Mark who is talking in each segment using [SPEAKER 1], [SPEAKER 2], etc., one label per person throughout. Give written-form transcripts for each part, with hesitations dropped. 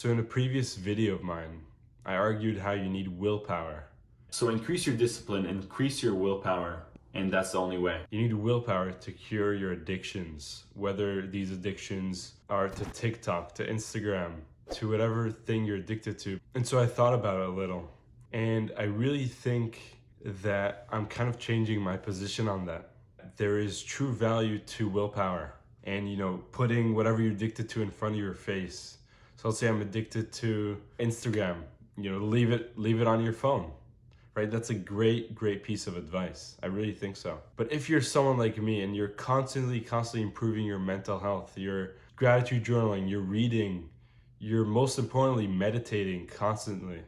[SPEAKER 1] So in a previous video of mine, I argued how you need willpower.
[SPEAKER 2] So increase your discipline, increase your willpower, and that's the only way.
[SPEAKER 1] You need willpower to cure your addictions, whether these addictions are to TikTok, to Instagram, to whatever thing you're addicted to. And so I thought about it a little, and I really think that I'm kind of changing my position on that. There is true value to willpower and, putting whatever you're addicted to in front of your face. So let's say I'm addicted to Instagram, leave it on your phone, right? That's a great piece of advice. I really think so. But if you're someone like me and you're constantly improving your mental health, you're gratitude journaling, you're reading, you're most importantly meditating constantly.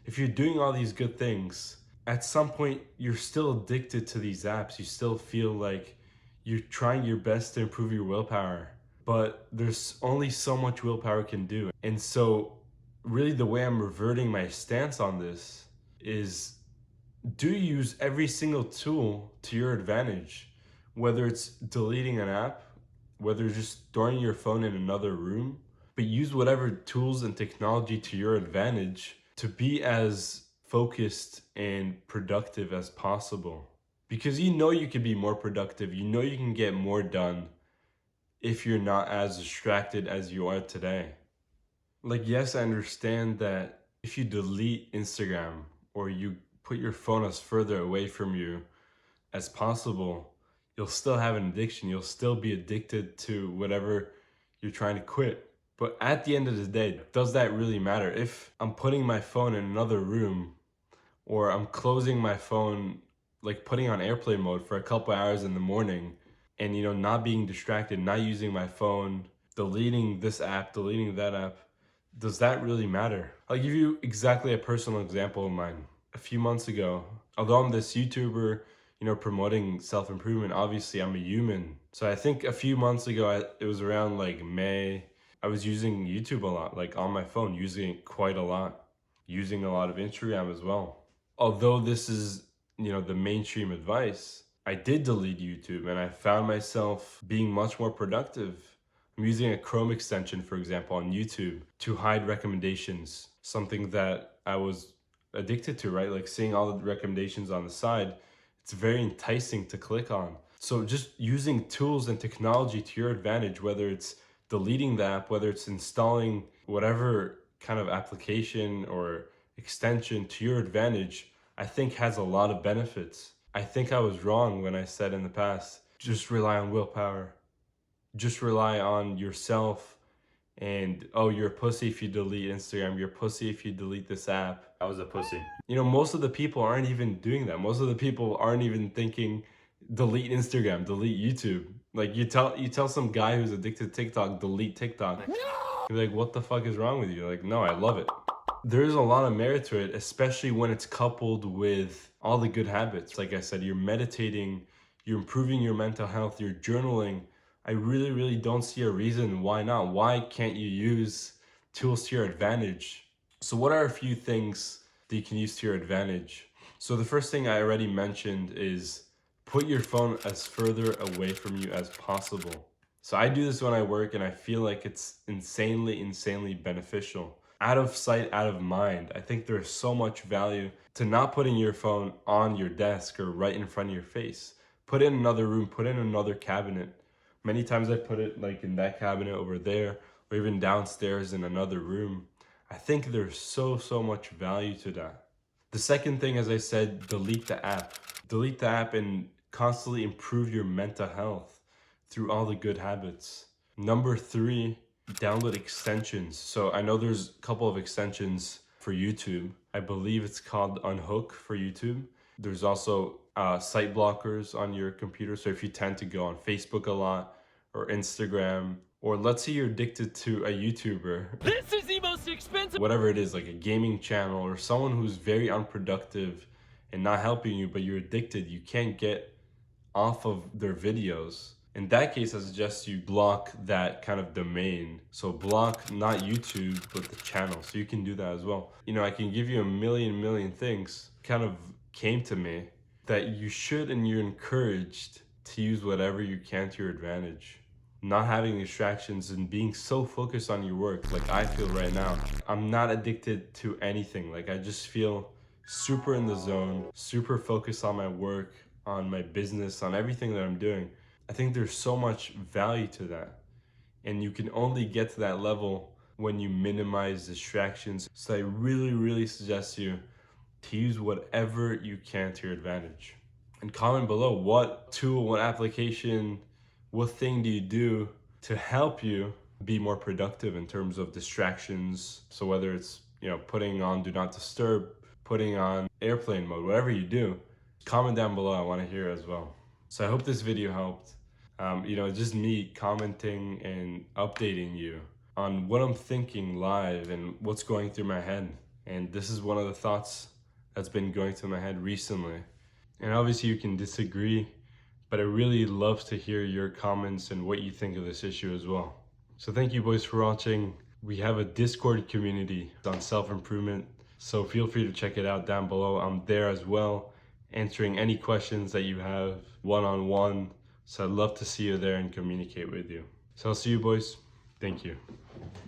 [SPEAKER 1] If you're doing all these good things, at some point you're still addicted to these apps. You still feel like you're trying your best to improve your willpower, but there's only so much willpower can do. And so really the way I'm reverting my stance on this is, do use every single tool to your advantage, whether it's deleting an app, whether it's just storing your phone in another room, but use whatever tools and technology to your advantage to be as focused and productive as possible. Because you can be more productive, you can get more done if you're not as distracted as you are today. Like, yes, I understand that if you delete Instagram or you put your phone as further away from you as possible, you'll still have an addiction. You'll still be addicted to whatever you're trying to quit. But at the end of the day, does that really matter? If I'm putting my phone in another room or I'm closing my phone, like putting on airplane mode for a couple hours in the morning and, not being distracted, not using my phone, deleting this app, deleting that app, does that really matter? I'll give you exactly a personal example of mine. A few months ago, although I'm this YouTuber, promoting self-improvement, obviously I'm a human. So I think a few months ago, it was around like May, I was using YouTube a lot, like on my phone, using it quite a lot, using a lot of Instagram as well. Although this is, the mainstream advice, I did delete YouTube and I found myself being much more productive. I'm using a Chrome extension, for example, on YouTube to hide recommendations, something that I was addicted to, right? Like seeing all the recommendations on the side, it's very enticing to click on. So just using tools and technology to your advantage, whether it's deleting the app, whether it's installing whatever kind of application or extension to your advantage, I think has a lot of benefits. I think I was wrong when I said in the past, just rely on willpower. Just rely on yourself and, oh, you're a pussy if you delete Instagram, you're a pussy if you delete this app.
[SPEAKER 2] I was a pussy.
[SPEAKER 1] Most of the people aren't even doing that. Most of the people aren't even thinking delete Instagram, delete YouTube. Like you tell some guy who's addicted to TikTok, delete TikTok. No! You're like, what the fuck is wrong with you? Like, no, I love it. There's a lot of merit to it, especially when it's coupled with all the good habits. Like I said, you're meditating, you're improving your mental health, you're journaling. I really don't see a reason why not. Why can't you use tools to your advantage? So what are a few things that you can use to your advantage? So the first thing I already mentioned is put your phone as further away from you as possible. So I do this when I work and I feel like it's insanely beneficial. Out of sight, out of mind. I think there's so much value to not putting your phone on your desk or right in front of your face. Put it in another room, put it in another cabinet. Many times I put it like in that cabinet over there or even downstairs in another room. I think there's so much value to that. The second thing, as I said, delete the app. Delete the app and constantly improve your mental health through all the good habits. Number 3, download extensions. So I know there's a couple of extensions for YouTube. I believe it's called Unhook for YouTube. There's also site blockers on your computer. So if you tend to go on Facebook a lot or Instagram, or let's say you're addicted to a YouTuber.
[SPEAKER 3] This is the most expensive.
[SPEAKER 1] Whatever it is, like a gaming channel or someone who's very unproductive and not helping you, but you're addicted, you can't get off of their videos. In that case, I suggest you block that kind of domain. So block not YouTube, but the channel. So you can do that as well. I can give you a million things kind of came to me that you should and you're encouraged to use whatever you can to your advantage. not having distractions and being so focused on your work like I feel right now. I'm not addicted to anything. Like I just feel super in the zone, super focused on my work, on my business, on everything that I'm doing. I think there's so much value to that. And you can only get to that level when you minimize distractions. So I really, really suggest you to use whatever you can to your advantage. And comment below what tool, what application, what thing do you do to help you be more productive in terms of distractions. So whether it's, putting on do not disturb, putting on airplane mode, whatever you do, comment down below. I want to hear as well. So I hope this video helped. Just me commenting and updating you on what I'm thinking live and what's going through my head. And this is one of the thoughts that's been going through my head recently. And obviously you can disagree, but I really love to hear your comments and what you think of this issue as well. So thank you boys for watching. We have a Discord community on self-improvement, so feel free to check it out down below. I'm there as well, answering any questions that you have one-on-one. So I'd love to see you there and communicate with you. So I'll see you boys. Thank you.